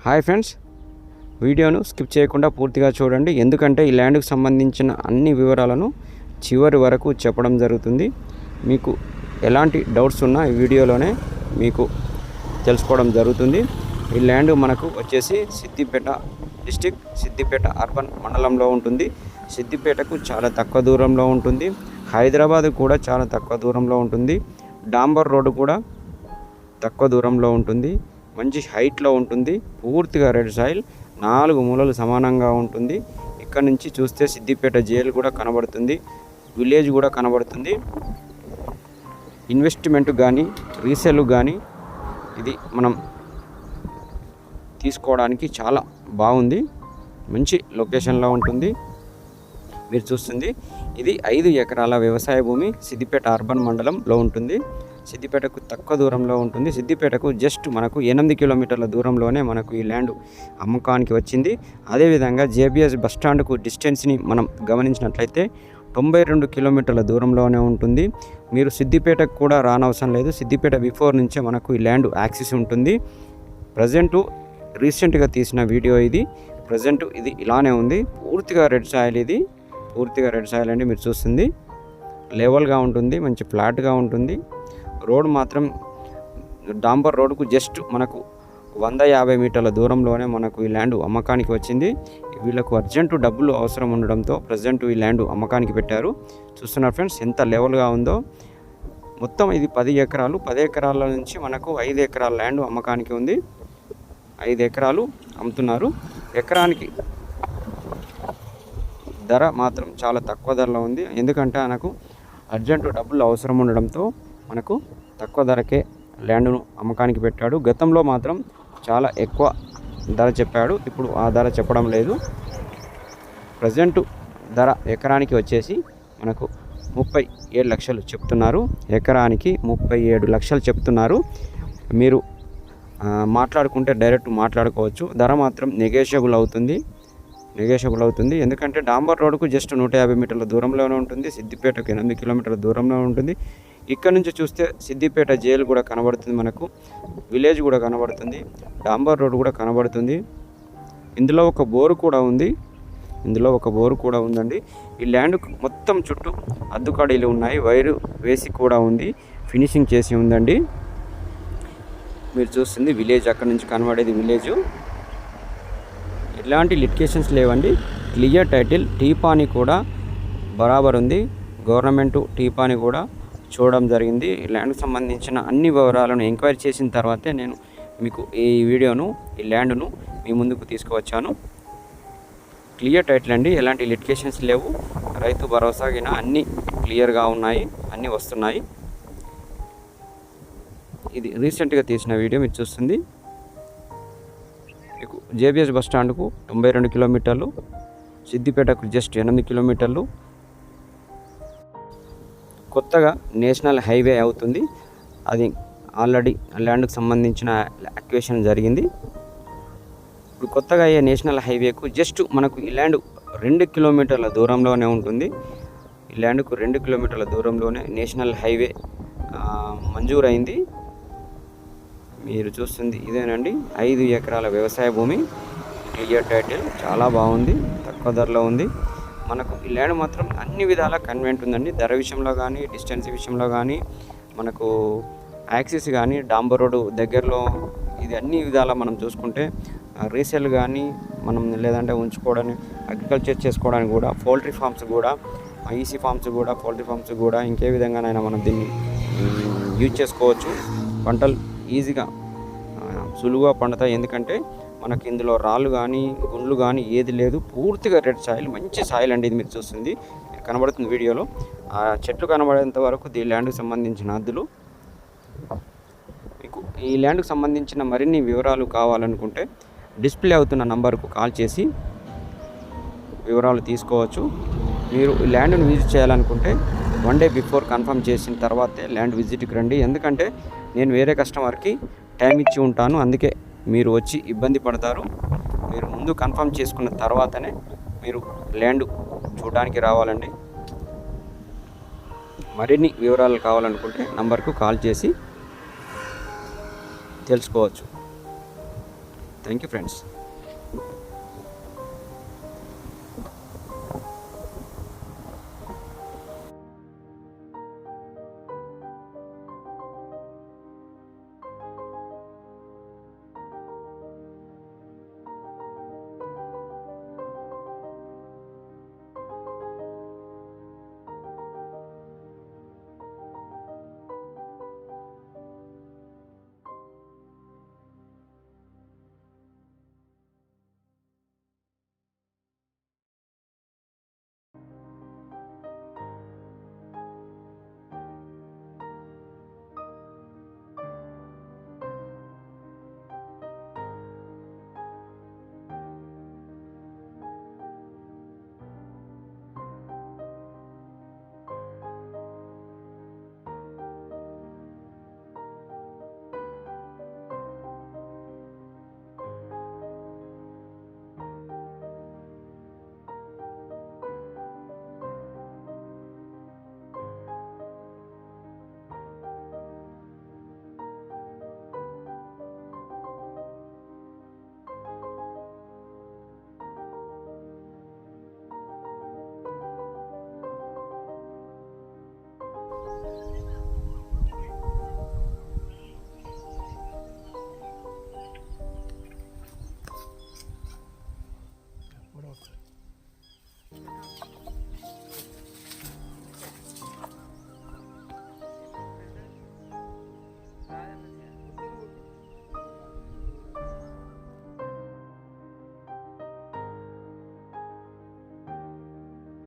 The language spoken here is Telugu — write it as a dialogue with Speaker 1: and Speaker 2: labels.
Speaker 1: హాయ్ ఫ్రెండ్స్, వీడియోను స్కిప్ చేయకుండా పూర్తిగా చూడండి. ఎందుకంటే ఈ ల్యాండ్కు సంబంధించిన అన్ని వివరాలను చివరి వరకు చెప్పడం జరుగుతుంది. మీకు ఎలాంటి డౌట్స్ ఉన్నా ఈ వీడియోలోనే మీకు తెలుసుకోవడం జరుగుతుంది. ఈ ల్యాండ్ మనకు వచ్చేసి సిద్దిపేట డిస్టిక్, సిద్దిపేట అర్బన్ మండలంలో ఉంటుంది. సిద్దిపేటకు చాలా తక్కువ దూరంలో ఉంటుంది. హైదరాబాద్ కూడా చాలా తక్కువ దూరంలో ఉంటుంది. డాంబర్ రోడ్డు కూడా తక్కువ దూరంలో ఉంటుంది. మంచి హైట్లో ఉంటుంది. పూర్తిగా రెడ్ సాయిల్, 4 మూలలు సమానంగా ఉంటుంది. ఇక్కడ నుంచి చూస్తే సిద్దిపేట జైలు కూడా కనబడుతుంది, విలేజ్ కూడా కనబడుతుంది. ఇన్వెస్ట్మెంట్ కానీ రీసేల్ కానీ ఇది మనం తీసుకోవడానికి చాలా బాగుంది. మంచి లొకేషన్లో ఉంటుంది. మీరు చూస్తుంది ఇది 5 ఎకరాల వ్యవసాయ భూమి సిద్దిపేట అర్బన్ మండలంలో ఉంటుంది. సిద్దిపేటకు తక్కువ దూరంలో ఉంటుంది. సిద్దిపేటకు జస్ట్ మనకు 8 కిలోమీటర్ల దూరంలోనే మనకు ఈ ల్యాండ్ అమ్మకానికి వచ్చింది. అదేవిధంగా జేబీఎస్ బస్టాండ్కు డిస్టెన్స్ని మనం గమనించినట్లయితే 92 కిలోమీటర్ల దూరంలోనే ఉంటుంది. మీరు సిద్దిపేటకు కూడా రానవసరం లేదు. సిద్దిపేట బిఫోర్ నుంచే మనకు ఈ ల్యాండ్ యాక్సెస్ ఉంటుంది. ప్రజెంటు రీసెంట్గా తీసిన వీడియో ఇది. ప్రజెంట్ ఇది ఇలానే ఉంది. పూర్తిగా రెడ్ సాయిల్, ఇది పూర్తిగా రెడ్ సాయిల్ అండి. మీరు చూస్తుంది లెవెల్గా ఉంటుంది, మంచి ఫ్లాట్గా ఉంటుంది. రోడ్ మాత్రం డాంబర్ రోడ్కు జస్ట్ మనకు 150 మీటర్ల దూరంలోనే మనకు ఈ ల్యాండ్ అమ్మకానికి వచ్చింది. వీళ్ళకు అర్జెంటు డబ్బులు అవసరం ఉండడంతో ప్రజెంట్ ఈ ల్యాండ్ అమ్మకానికి పెట్టారు. చూస్తున్నారు ఫ్రెండ్స్ ఎంత లెవెల్గా ఉందో. మొత్తం ఇది 10 ఎకరాలు. 10 ఎకరాల నుంచి మనకు 5 ఎకరాల ల్యాండ్ అమ్మకానికి ఉంది. 5 ఎకరాలు అమ్ముతున్నారు. ఎకరానికి ధర మాత్రం చాలా తక్కువ ధరలో ఉంది. ఎందుకంటే మనకు అర్జెంటు డబ్బులు అవసరం ఉండడంతో మనకు తక్కువ ధరకే ల్యాండ్ను అమ్మకానికి పెట్టాడు. గతంలో మాత్రం చాలా ఎక్కువ ధర చెప్పాడు. ఇప్పుడు ఆ ధర చెప్పడం లేదు. ప్రజెంటు ధర ఎకరానికి వచ్చేసి మనకు 37 లక్షలు చెప్తున్నారు. ఎకరానికి 37 లక్షలు చెప్తున్నారు. మీరు మాట్లాడుకుంటే డైరెక్ట్ మాట్లాడుకోవచ్చు. ధర మాత్రం నెగోషియబుల్ అవుతుంది. ఎందుకంటే డాంబర్ రోడ్డుకు జస్ట్ 150 మీటర్ల దూరంలోనే ఉంటుంది. సిద్దిపేటకు 8 కిలోమీటర్ల దూరంలో ఉంటుంది. ఇక్కడ నుంచి చూస్తే సిద్దిపేట జైలు కూడా కనబడుతుంది, మనకు విలేజ్ కూడా కనబడుతుంది, డాంబర్ రోడ్ కూడా కనబడుతుంది. ఇందులో ఒక బోరు కూడా ఉందండి. ఈ ల్యాండ్ మొత్తం చుట్టూ అద్దుకాడీలు ఉన్నాయి. వైరు వేసి కూడా ఉంది, ఫినిషింగ్ చేసి ఉందండి. మీరు చూస్తుంది విలేజ్, అక్కడ నుంచి కనబడేది విలేజ్. ఎలాంటి లిటికేషన్స్ లేవండి. క్లియర్ టైటిల్, టీపాని కూడా బరాబర్ ఉంది. గవర్నమెంట్ టీపాని కూడా చూడడం జరిగింది. ల్యాండ్కి సంబంధించిన అన్ని వివరాలను ఎంక్వైరీ చేసిన తర్వాతే నేను మీకు ఈ వీడియోను, ఈ ల్యాండ్ను మీ ముందుకు తీసుకువచ్చాను. క్లియర్ టైటిల్ అండి, ఎలాంటి లిటికేషన్స్ లేవు. రైతు భరోసాగిన అన్నీ క్లియర్గా ఉన్నాయి, అన్నీ వస్తున్నాయి. ఇది రీసెంట్గా తీసిన వీడియో. మీరు చూస్తుంది మీకు జేబీఎస్ బస్ స్టాండ్కు 92 కిలోమీటర్లు, సిద్దిపేటకు జస్ట్ 8 కిలోమీటర్లు. కొత్తగా నేషనల్ హైవే అవుతుంది. అది ఆల్రెడీ ల్యాండ్కు సంబంధించిన అక్విజిషన్ జరిగింది. ఇప్పుడు కొత్తగా అయ్యే నేషనల్ హైవేకు జస్ట్ మనకు ఈ ల్యాండ్ 2 కిలోమీటర్ల దూరంలోనే ఉంటుంది. ఈ ల్యాండ్కు 2 కిలోమీటర్ల దూరంలోనే నేషనల్ హైవే మంజూరైంది. మీరు చూస్తుంది ఇదేనండి. 5 ఎకరాల వ్యవసాయ భూమి, క్లియర్ టైటిల్, చాలా బాగుంది, తక్కువ ధరలో ఉంది. మనకు ఈ ల్యాండ్ మాత్రం అన్ని విధాలా కన్వీనియంట్ ఉందండి. ధర విషయంలో కానీ, డిస్టెన్స్ విషయంలో కానీ, మనకు యాక్సెస్ కానీ, డాంబర్ రోడ్డు దగ్గరలో, ఇది అన్ని విధాలా మనం చూసుకుంటే రీసేల్ కానీ మనం లేదంటే ఉంచుకోవడానికి, అగ్రికల్చర్ చేసుకోవడానికి కూడా, పౌల్ట్రీ ఫార్మ్స్ కూడా, ఈసీ ఫార్మ్స్ కూడా, పౌల్ట్రీ ఫార్మ్స్ కూడా, ఇంకే విధంగానైనా మనం దీన్ని యూజ్ చేసుకోవచ్చు. పంటలు ఈజీగా సులువుగా పండుతాయి. ఎందుకంటే మనకి ఇందులో రాళ్ళు కానీ, గుండ్లు కానీ ఏది లేదు. పూర్తిగా రెడ్ సాయిల్, మంచి సాయిల్ అండి. ఇది మీరు చూస్తుంది కనబడుతుంది వీడియోలో. ఆ చెట్లు కనబడేంత వరకు ఈ ల్యాండ్కి సంబంధించిన హద్దులు. మీకు ఈ ల్యాండ్కి సంబంధించిన మరిన్ని వివరాలు కావాలనుకుంటే డిస్ప్లే అవుతున్న నంబర్కు కాల్ చేసి వివరాలు తీసుకోవచ్చు. మీరు ఈ ల్యాండ్ను విజిట్ చేయాలనుకుంటే 1 డే బిఫోర్ కన్ఫర్మ్ చేసిన తర్వాతే ల్యాండ్ విజిట్కి రండి. ఎందుకంటే నేను వేరే కస్టమర్కి టైం ఇచ్చి ఉంటాను, అందుకే మీరు వచ్చి ఇబ్బంది పడతారు. మీరు ముందు కన్ఫర్మ్ చేసుకున్న తర్వాతనే మీరు ల్యాండ్ చూడడానికి రావాలండి. మరిన్ని వివరాలు కావాలనుకుంటే నంబర్కు కాల్ చేసి తెలుసుకోవచ్చు. Thank you friends.